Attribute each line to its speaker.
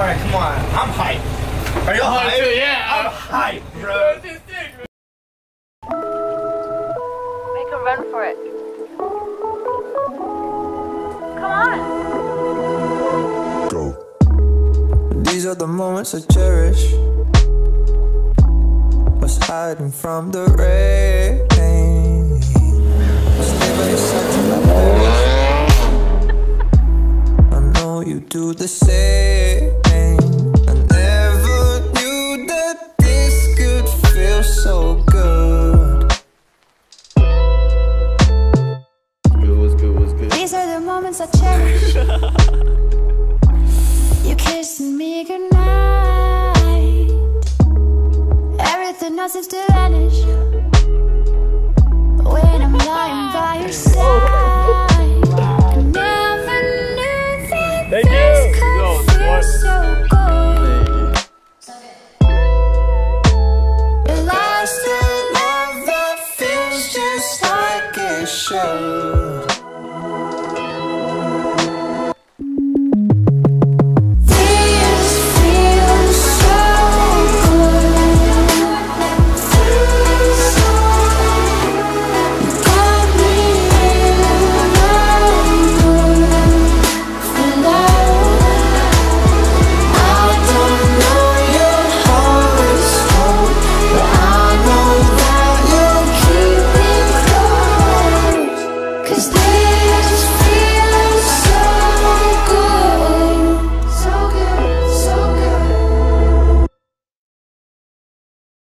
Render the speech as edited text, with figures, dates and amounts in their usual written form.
Speaker 1: Alright, come on. I'm hyped. Are you hyped?
Speaker 2: Yeah.
Speaker 1: I'm hyped, bro.
Speaker 3: Make a run for it. Come on.
Speaker 4: Go. These are the moments I cherish. Was hiding from the rain. Stay by your side till I perish. I know you do the same. I never knew that this could feel so good.
Speaker 2: Good.
Speaker 5: These are the moments I cherish. You kissing me goodnight. Everything else seems to vanish when I'm lying by your side. I never knew that this could feel so good.